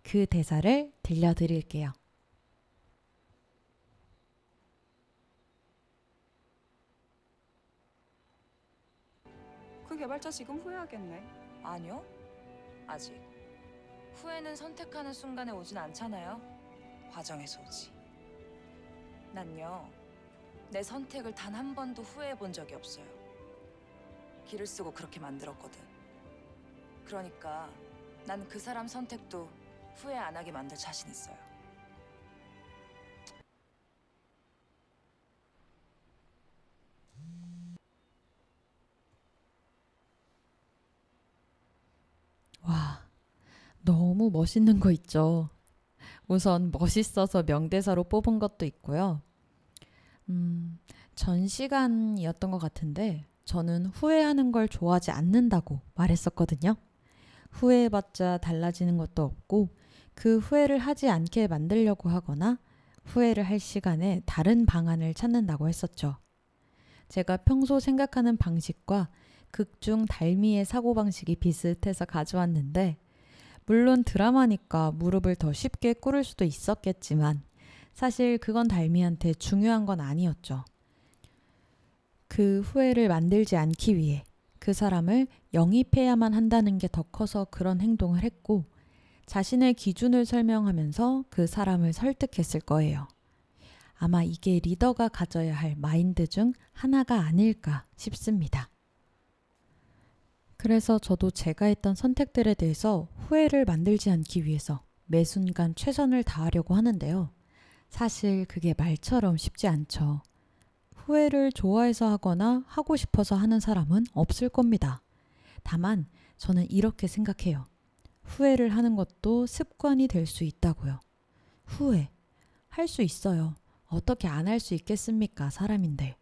그 대사를 들려드릴게요. 그 개발자 지금 후회하겠네. 아니요, 아직. 후회는 선택하는 순간에 오진 않잖아요. 과정에서 오지. 난요, 내 선택을 단 한 번도 후회해 본 적이 없어요. 기를 쓰고 그렇게 만들었거든. 그러니까 난 그 사람 선택도 후회 안 하게 만들 자신 있어요. 와, 너무 멋있는 거 있죠. 우선 멋있어서 명대사로 뽑은 것도 있고요. 전 시간이었던 것 같은데 저는 후회하는 걸 좋아하지 않는다고 말했었거든요. 후회해봤자 달라지는 것도 없고 그 후회를 하지 않게 만들려고 하거나 후회를 할 시간에 다른 방안을 찾는다고 했었죠. 제가 평소 생각하는 방식과 극중 달미의 사고방식이 비슷해서 가져왔는데 물론 드라마니까 무릎을 더 쉽게 꿇을 수도 있었겠지만 사실 그건 달미한테 중요한 건 아니었죠. 그 후회를 만들지 않기 위해 그 사람을 영입해야만 한다는 게 더 커서 그런 행동을 했고 자신의 기준을 설명하면서 그 사람을 설득했을 거예요. 아마 이게 리더가 가져야 할 마인드 중 하나가 아닐까 싶습니다. 그래서 저도 제가 했던 선택들에 대해서 후회를 만들지 않기 위해서 매 순간 최선을 다하려고 하는데요. 사실 그게 말처럼 쉽지 않죠. 후회를 좋아해서 하거나 하고 싶어서 하는 사람은 없을 겁니다. 다만 저는 이렇게 생각해요. 후회를 하는 것도 습관이 될 수 있다고요. 후회. 할 수 있어요. 어떻게 안 할 수 있겠습니까? 사람인데.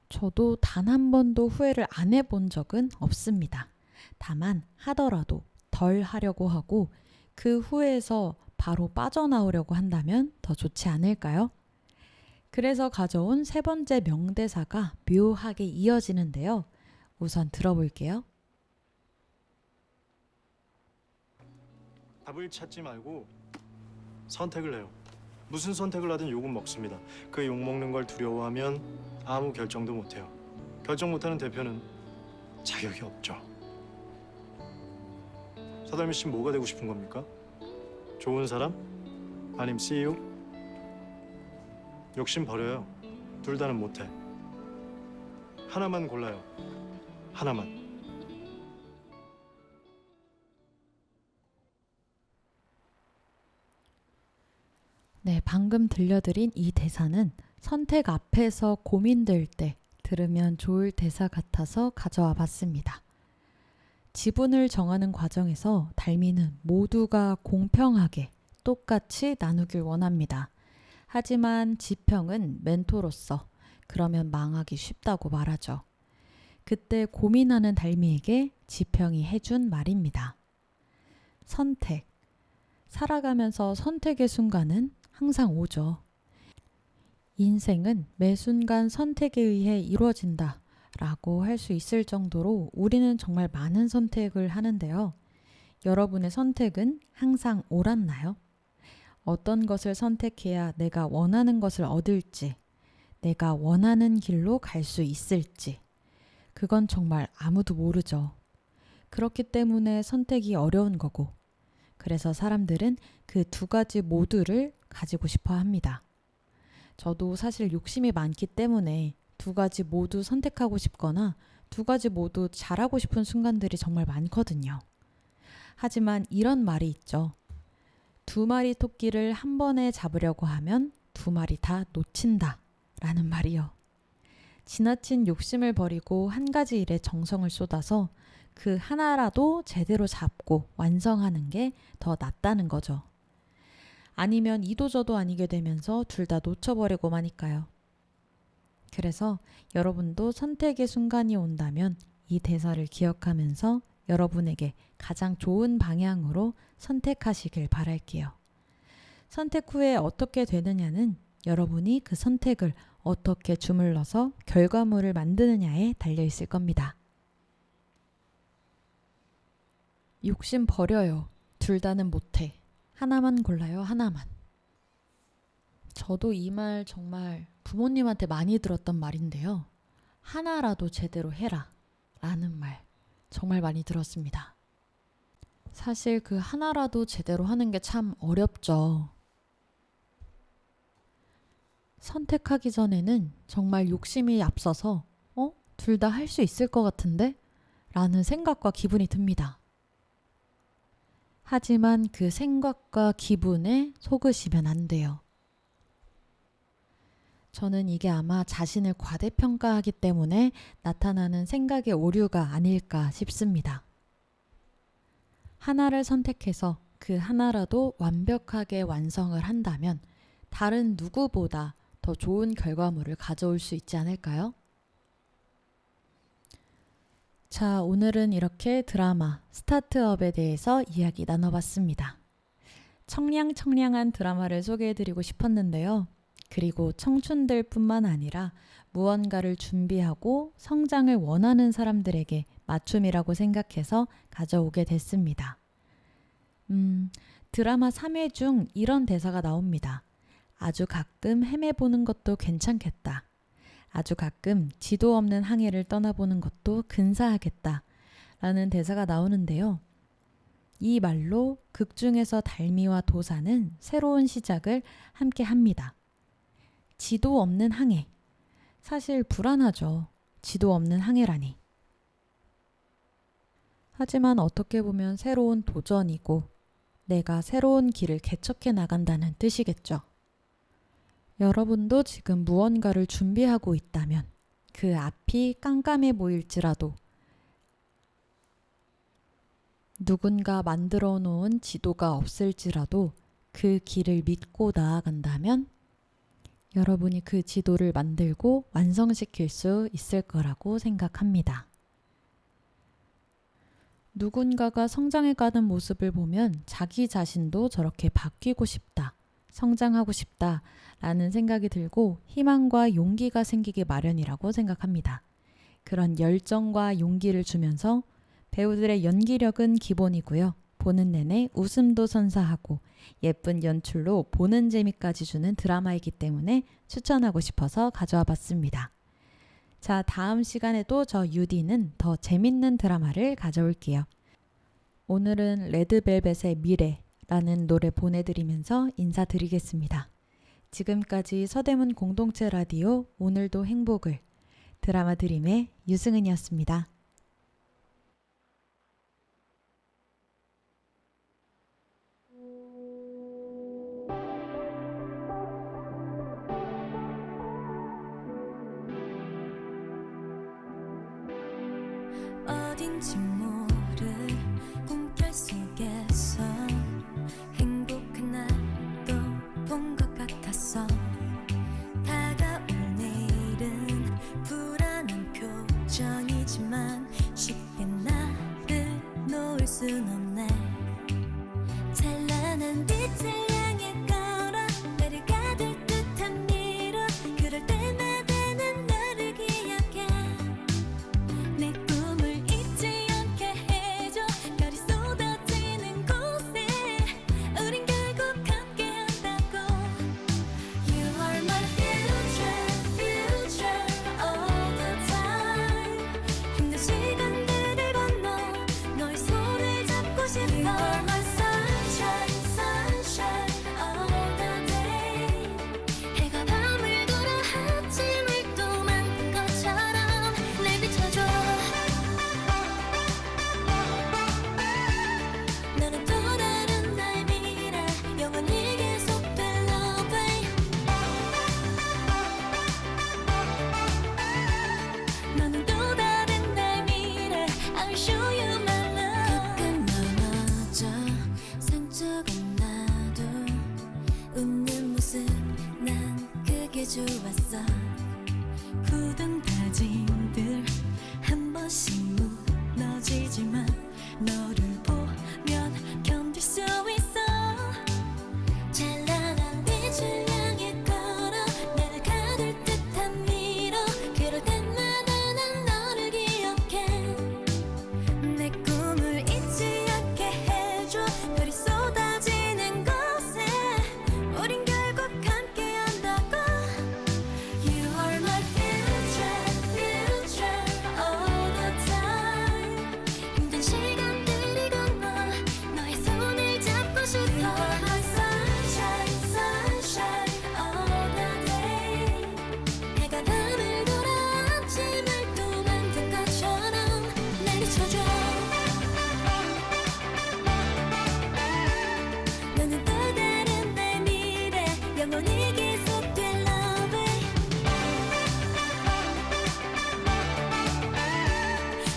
저도 단 한 번도 후회를 안 해본 적은 없습니다. 다만 하더라도 덜 하려고 하고 그 후회에서 바로 빠져나오려고 한다면 더 좋지 않을까요? 그래서 가져온 세 번째 명대사가 묘하게 이어지는데요. 우선 들어볼게요. 답을 찾지 말고 선택을 해요. 무슨 선택을 하든 욕은 먹습니다. 그 욕 먹는 걸 두려워하면 아무 결정도 못해요. 결정 못하는 대표는 자격이 없죠. 서달미 씨 뭐가 되고 싶은 겁니까? 좋은 사람? 아님 CEO? 욕심 버려요. 둘 다는 못해. 하나만 골라요. 하나만. 네, 방금 들려드린 이 대사는 선택 앞에서 고민될 때 들으면 좋을 대사 같아서 가져와 봤습니다. 지분을 정하는 과정에서 달미는 모두가 공평하게 똑같이 나누길 원합니다. 하지만 지평은 멘토로서 그러면 망하기 쉽다고 말하죠. 그때 고민하는 달미에게 지평이 해준 말입니다. 선택. 살아가면서 선택의 순간은 항상 오죠. 인생은 매 순간 선택에 의해 이루어진다 라고 할 수 있을 정도로 우리는 정말 많은 선택을 하는데요. 여러분의 선택은 항상 옳았나요? 어떤 것을 선택해야 내가 원하는 것을 얻을지, 내가 원하는 길로 갈 수 있을지, 그건 정말 아무도 모르죠. 그렇기 때문에 선택이 어려운 거고, 그래서 사람들은 그 두 가지 모두를 가지고 싶어 합니다. 저도 사실 욕심이 많기 때문에 두 가지 모두 선택하고 싶거나 두 가지 모두 잘하고 싶은 순간들이 정말 많거든요. 하지만 이런 말이 있죠. 두 마리 토끼를 한 번에 잡으려고 하면 두 마리 다 놓친다 라는 말이요. 지나친 욕심을 버리고 한 가지 일에 정성을 쏟아서 그 하나라도 제대로 잡고 완성하는 게 더 낫다는 거죠. 아니면 이도저도 아니게 되면서 둘 다 놓쳐버리고 마니까요. 그래서 여러분도 선택의 순간이 온다면 이 대사를 기억하면서 여러분에게 가장 좋은 방향으로 선택하시길 바랄게요. 선택 후에 어떻게 되느냐는 여러분이 그 선택을 어떻게 주물러서 결과물을 만드느냐에 달려 있을 겁니다. 욕심 버려요. 둘 다는 못해. 하나만 골라요. 하나만. 저도 이 말 정말 부모님한테 많이 들었던 말인데요. 하나라도 제대로 해라 라는 말 정말 많이 들었습니다. 사실 그 하나라도 제대로 하는 게 참 어렵죠. 선택하기 전에는 정말 욕심이 앞서서 둘 다 할 수 있을 것 같은데? 라는 생각과 기분이 듭니다. 하지만 그 생각과 기분에 속으시면 안 돼요. 저는 이게 아마 자신을 과대평가하기 때문에 나타나는 생각의 오류가 아닐까 싶습니다. 하나를 선택해서 그 하나라도 완벽하게 완성을 한다면 다른 누구보다 더 좋은 결과물을 가져올 수 있지 않을까요? 자, 오늘은 이렇게 드라마 스타트업에 대해서 이야기 나눠봤습니다. 청량청량한 드라마를 소개해드리고 싶었는데요. 그리고 청춘들 뿐만 아니라 무언가를 준비하고 성장을 원하는 사람들에게 맞춤이라고 생각해서 가져오게 됐습니다. 드라마 3회 중 이런 대사가 나옵니다. 아주 가끔 헤매보는 것도 괜찮겠다. 아주 가끔 지도 없는 항해를 떠나보는 것도 근사하겠다. 라는 대사가 나오는데요. 이 말로 극 중에서 달미와 도사는 새로운 시작을 함께 합니다. 지도 없는 항해. 사실 불안하죠. 지도 없는 항해라니. 하지만 어떻게 보면 새로운 도전이고 내가 새로운 길을 개척해 나간다는 뜻이겠죠. 여러분도 지금 무언가를 준비하고 있다면 그 앞이 깜깜해 보일지라도 누군가 만들어 놓은 지도가 없을지라도 그 길을 믿고 나아간다면 여러분이 그 지도를 만들고 완성시킬 수 있을 거라고 생각합니다. 누군가가 성장해가는 모습을 보면 자기 자신도 저렇게 바뀌고 싶다, 성장하고 싶다 라는 생각이 들고 희망과 용기가 생기기 마련이라고 생각합니다. 그런 열정과 용기를 주면서 배우들의 연기력은 기본이고요. 보는 내내 웃음도 선사하고 예쁜 연출로 보는 재미까지 주는 드라마이기 때문에 추천하고 싶어서 가져와 봤습니다. 자, 다음 시간에도 저 유디는 더 재밌는 드라마를 가져올게요. 오늘은 레드벨벳의 미래라는 노래 보내드리면서 인사드리겠습니다. 지금까지 서대문 공동체 라디오 오늘도 행복을 드라마 드림의 유승은이었습니다. 어딘지 모를 꿈결 속에서 행복한 날도 본 것 같았어. 다가올 내일은 불안한 표정이지만 쉽게 나를 놓을 순 없네. 찬란한 빛을 향해 걸어 나를 가둘 듯한 미로. 그럴 때마다 난 너를 기억해. 내 꿈을 잊지 않게 해줘. 별이 쏟아지는 곳에 우린 결국 함께한다고. You are my future, future all the time. 힘든 시간들을 건너 너의 손을 잡고 싶어. You are my sunshine, sunshine all the day. 해가 밤을 돌아 아침을 또 만든 것처럼 날 비춰줘. 너는 또 다른 나의 미래, 영원히 계속될 love. 너는 또 다른 나의 미래, I'll show you my love. 가끔 넘어져 상처가 나도 웃는 모습 난 그게 좋았어. 굳은 다짐들 한 번씩 무너지지만 너를 보면 견딜 수 있어. 찬란한 빛을 향해 걸어 나를 가둘 듯한 미로. 그럴 때마다 난 너를 기억해. 내 꿈을 잊지 않게 해줘. 별이 쏟아지는 곳에 우린 결국 함께한다고. You are my future, future all the time. 힘든 시간들이 건너 너의 손을 잡고 싶어. You are my sunshine, sunshine all the day. 해가 밤을 돌아 아침을 또 만든 것처럼 날 비춰줘. 너는 또 다른 나의 미래, 영원히 계속될 love.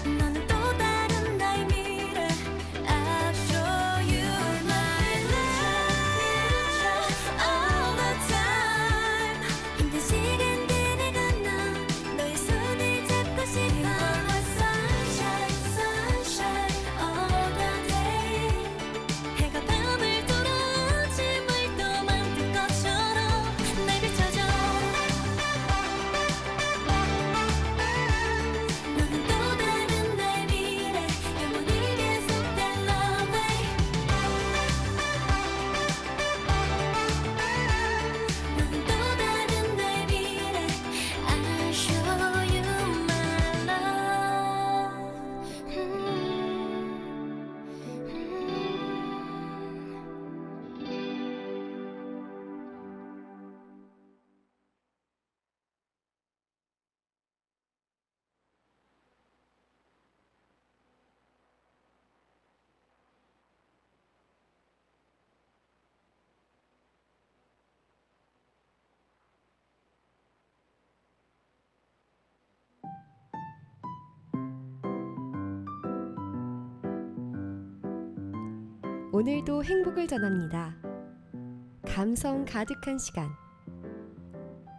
너는 또 다른 나의 미래, I'll show you my love all the time. 힘든 시간들을 건너 너의 손을 잡고 싶어. You are my sunshine, sunshine all the day. 해가 밤을 돌아 아침을 또 만든 것처럼 날 비춰줘. 너는 또 다른 나의 미래, 영원히 계속될 love. 너는 또 다른 나의 미래, I'll show you my love. 오늘도 행복을 전합니다. 감성 가득한 시간.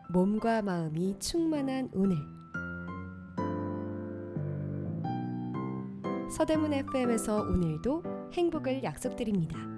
몸과 마음이 충만한 오늘. 서대문 FM에서 오늘도 행복을 약속드립니다.